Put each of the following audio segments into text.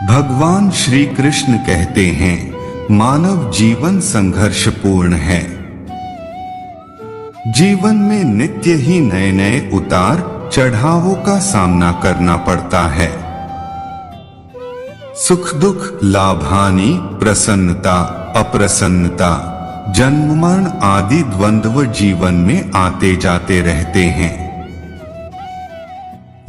भगवान श्री कृष्ण कहते हैं, मानव जीवन संघर्षपूर्ण है। जीवन में नित्य ही नए नए उतार चढ़ावों का सामना करना पड़ता है। सुख दुख, लाभ हानि, प्रसन्नता अप्रसन्नता, जन्म मरण आदि द्वंद्व जीवन में आते जाते रहते हैं।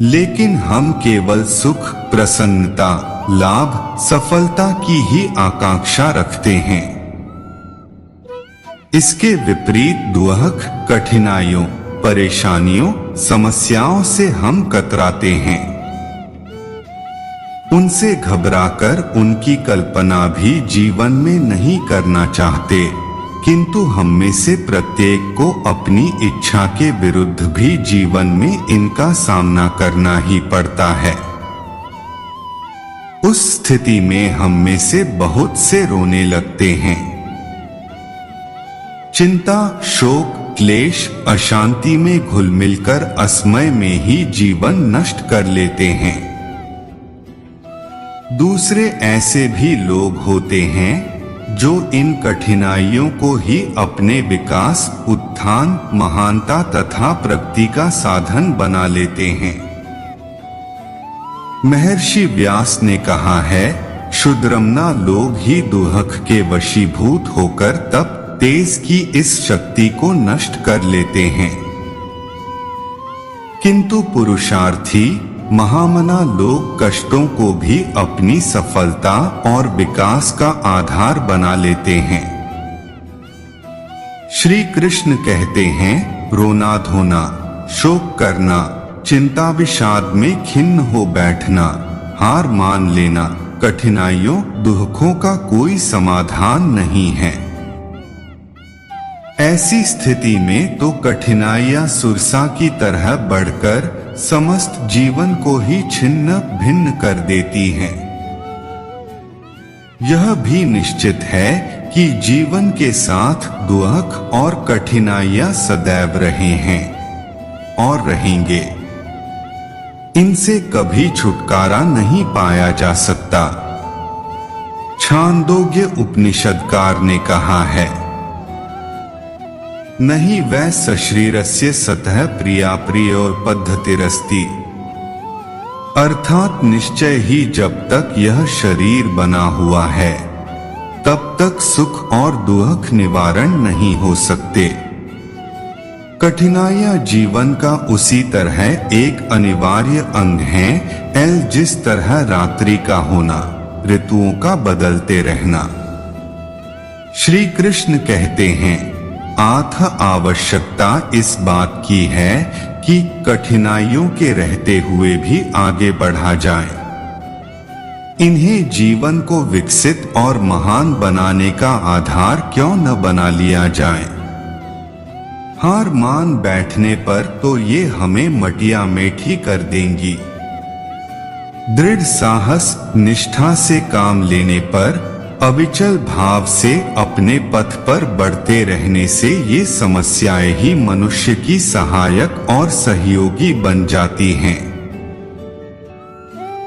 लेकिन हम केवल सुख, प्रसन्नता, लाभ, सफलता की ही आकांक्षा रखते हैं। इसके विपरीत दुख, कठिनाइयों, परेशानियों, समस्याओं से हम कतराते हैं। उनसे घबराकर उनकी कल्पना भी जीवन में नहीं करना चाहते, किंतु हम में से प्रत्येक को अपनी इच्छा के विरुद्ध भी जीवन में इनका सामना करना ही पड़ता है। उस स्थिति में हम में से बहुत से रोने लगते हैं। चिंता, शोक, क्लेश, अशांति में घुल मिलकर असमय में ही जीवन नष्ट कर लेते हैं। दूसरे ऐसे भी लोग होते हैं जो इन कठिनाइयों को ही अपने विकास, उत्थान, महानता तथा प्रगति का साधन बना लेते हैं। महर्षि व्यास ने कहा है, क्षुद्रमना लोग ही दुख के वशीभूत होकर तप, तेज की इस शक्ति को नष्ट कर लेते हैं। किंतु पुरुषार्थी, महामना लोग कष्टों को भी अपनी सफलता और विकास का आधार बना लेते हैं। श्री कृष्ण कहते हैं, रोना धोना, शोक करना, चिंता विषाद में खिन्न हो बैठना, हार मान लेना, कठिनाइयों, दुखों का कोई समाधान नहीं है। ऐसी स्थिति में तो कठिनाइयां सुरसा की तरह बढ़कर समस्त जीवन को ही छिन्न भिन्न कर देती हैं। यह भी निश्चित है कि जीवन के साथ दुख और कठिनाइयां सदैव रहे हैं और रहेंगे। इनसे कभी छुटकारा नहीं पाया जा सकता। छांदोग्य उपनिषदकार ने कहा है, नहीं वै सशरीरस्य सतः प्रिया प्रियोर पद्धतिरस्ति, अर्थात निश्चय ही जब तक यह शरीर बना हुआ है तब तक सुख और दुख निवारण नहीं हो सकते। कठिनाइयां जीवन का उसी तरह एक अनिवार्य अंग है, जिस तरह रात्रि का होना, ऋतुओं का बदलते रहना। श्री कृष्ण कहते हैं, आथ आवश्यकता इस बात की है कि कठिनाइयों के रहते हुए भी आगे बढ़ा जाए। इन्हें जीवन को विकसित और महान बनाने का आधार क्यों न बना लिया जाए। हार मान बैठने पर तो ये हमें मटिया मेठी कर देंगी। दृढ़ साहस, निष्ठा से काम लेने पर, अविचल भाव से अपने पथ पर बढ़ते रहने से ये समस्याएं ही मनुष्य की सहायक और सहयोगी बन जाती हैं।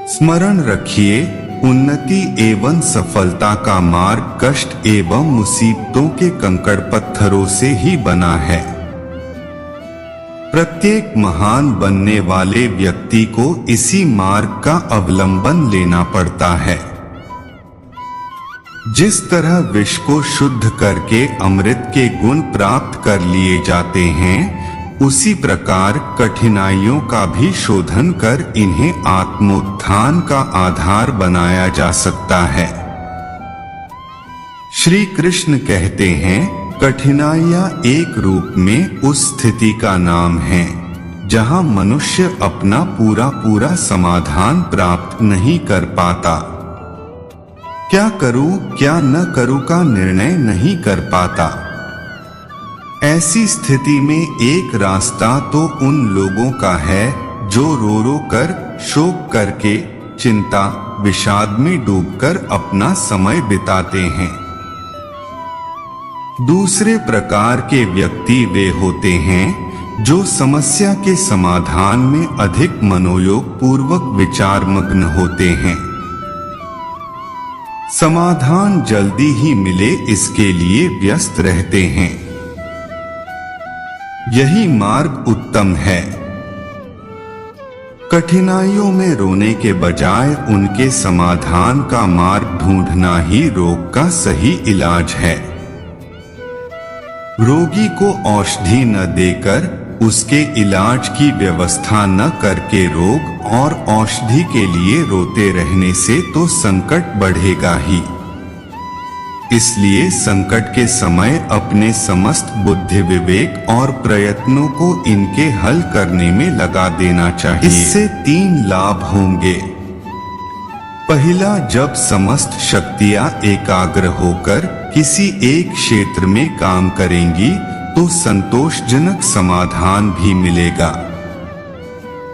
स्मरण रखिए, उन्नति एवं सफलता का मार्ग कष्ट एवं मुसीबतों के कंकड़ पत्थरों से ही बना है। प्रत्येक महान बनने वाले व्यक्ति को इसी मार्ग का अवलंबन लेना पड़ता है। जिस तरह विष को शुद्ध करके अमृत के गुण प्राप्त कर लिए जाते हैं, उसी प्रकार कठिनाइयों का भी शोधन कर इन्हें आत्मोत्थान का आधार बनाया जा सकता है। श्री कृष्ण कहते हैं, कठिनाइयां एक रूप में उस स्थिति का नाम है जहां मनुष्य अपना पूरा समाधान प्राप्त नहीं कर पाता। क्या करूं क्या न करूं का निर्णय नहीं कर पाता। ऐसी स्थिति में एक रास्ता तो उन लोगों का है जो रो रो कर, शोक करके, चिंता विषाद में डूबकर अपना समय बिताते हैं। दूसरे प्रकार के व्यक्ति वे होते हैं जो समस्या के समाधान में अधिक मनोयोग पूर्वक विचार मग्न होते हैं। समाधान जल्दी ही मिले इसके लिए व्यस्त रहते हैं। यही मार्ग उत्तम है। कठिनाइयों में रोने के बजाय उनके समाधान का मार्ग ढूंढना ही रोग का सही इलाज है। रोगी को औषधि न देकर उसके इलाज की व्यवस्था न करके रोग और औषधि के लिए रोते रहने से तो संकट बढ़ेगा ही। इसलिए संकट के समय अपने समस्त बुद्धि विवेक और प्रयत्नों को इनके हल करने में लगा देना चाहिए। इससे 3 लाभ होंगे। पहला, जब समस्त शक्तियां एकाग्र होकर किसी एक क्षेत्र में काम करेंगी तो संतोषजनक समाधान भी मिलेगा।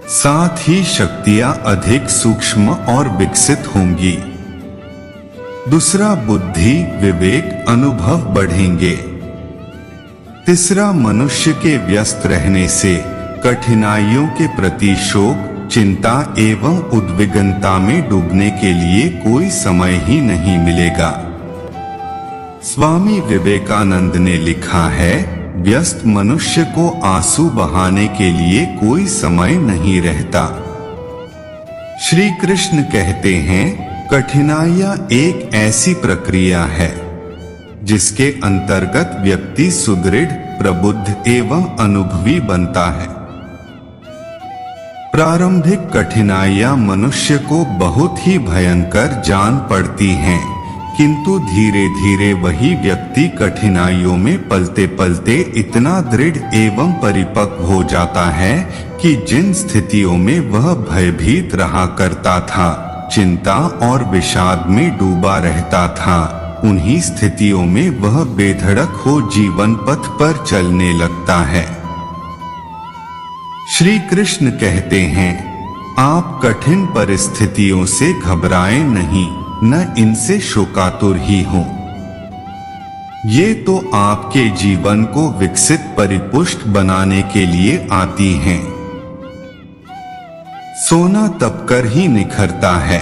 साथ ही शक्तियां अधिक सूक्ष्म और विकसित होंगी। दूसरा, बुद्धि विवेक अनुभव बढ़ेंगे। तीसरा, मनुष्य के व्यस्त रहने से कठिनाइयों के प्रति शोक, चिंता एवं उद्विग्नता में डूबने के लिए कोई समय ही नहीं मिलेगा। स्वामी विवेकानंद ने लिखा है, व्यस्त मनुष्य को आंसू बहाने के लिए कोई समय नहीं रहता। श्री कृष्ण कहते हैं, कठिनाइयां एक ऐसी प्रक्रिया है जिसके अंतर्गत व्यक्ति सुदृढ़, प्रबुद्ध एवं अनुभवी बनता है। प्रारंभिक कठिनाइयां मनुष्य को बहुत ही भयंकर जान पड़ती हैं, किंतु धीरे धीरे वही व्यक्ति कठिनाइयों में पलते पलते इतना दृढ़ एवं परिपक्व हो जाता है कि जिन स्थितियों में वह भयभीत रहा करता था, चिंता और विषाद में डूबा रहता था, उन्हीं स्थितियों में वह बेधड़क हो जीवन पथ पर चलने लगता है। श्री कृष्ण कहते हैं, आप कठिन परिस्थितियों से घबराएं नहीं, न इनसे शोकातुर ही हो। ये तो आपके जीवन को विकसित परिपुष्ट बनाने के लिए आती हैं। सोना तपकर ही निखरता है।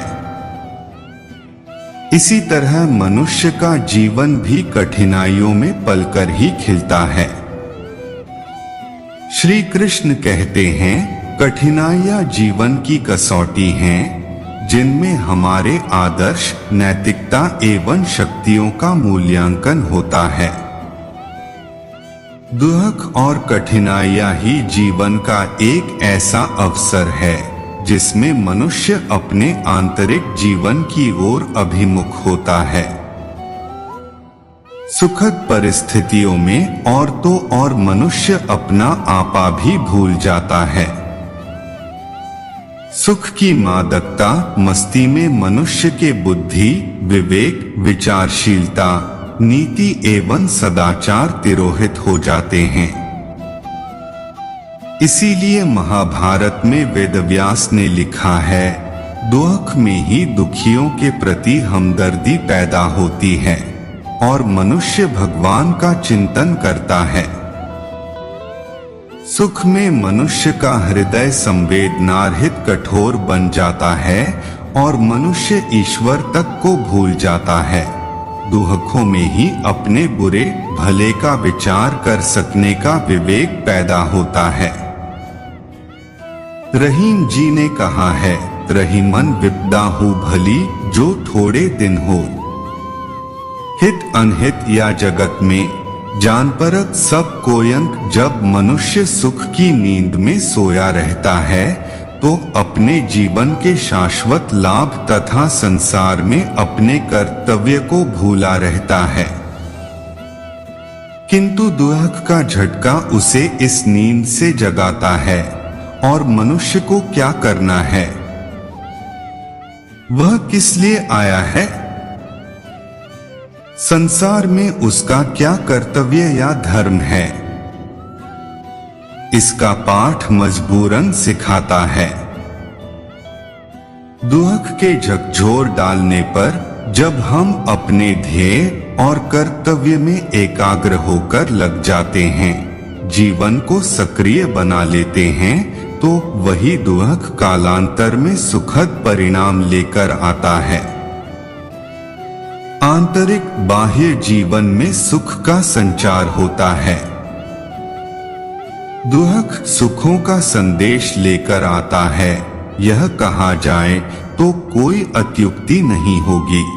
इसी तरह मनुष्य का जीवन भी कठिनाइयों में पलकर ही खिलता है। श्री कृष्ण कहते हैं, कठिनाइयां जीवन की कसौटी हैं, जिनमें हमारे आदर्श, नैतिकता एवं शक्तियों का मूल्यांकन होता है। दुख और कठिनाइयां ही जीवन का एक ऐसा अवसर है जिसमें मनुष्य अपने आंतरिक जीवन की ओर अभिमुख होता है। सुखद परिस्थितियों में और तो और मनुष्य अपना आपा भी भूल जाता है। सुख की मादकता, मस्ती में मनुष्य के बुद्धि, विवेक, विचारशीलता, नीति एवं सदाचार तिरोहित हो जाते हैं। इसीलिए महाभारत में वेदव्यास ने लिखा है, दुख में ही दुखियों के प्रति हमदर्दी पैदा होती है और मनुष्य भगवान का चिंतन करता है। सुख में मनुष्य का हृदय संवेदनारहित कठोर बन जाता है और मनुष्य ईश्वर तक को भूल जाता है। दुखों में ही अपने बुरे भले का विचार कर सकने का विवेक पैदा होता है। रहीम जी ने कहा है, रहीमन विपदा हो भली जो थोड़े दिन हो। हित अनहित या जगत में जान परत सब कोयंक। जब मनुष्य सुख की नींद में सोया रहता है तो अपने जीवन के शाश्वत लाभ तथा संसार में अपने कर्तव्य को भूला रहता है। किंतु दुख का झटका उसे इस नींद से जगाता है और मनुष्य को क्या करना है, वह किस लिए आया है, संसार में उसका क्या कर्तव्य या धर्म है, इसका पाठ मजबूरन सिखाता है। दुख के झकझोर डालने पर जब हम अपने ध्येय और कर्तव्य में एकाग्र होकर लग जाते हैं, जीवन को सक्रिय बना लेते हैं, तो वही दुख कालांतर में सुखद परिणाम लेकर आता है। आंतरिक बाह्य जीवन में सुख का संचार होता है। दुख सुखों का संदेश लेकर आता है, यह कहा जाए तो कोई अत्युक्ति नहीं होगी।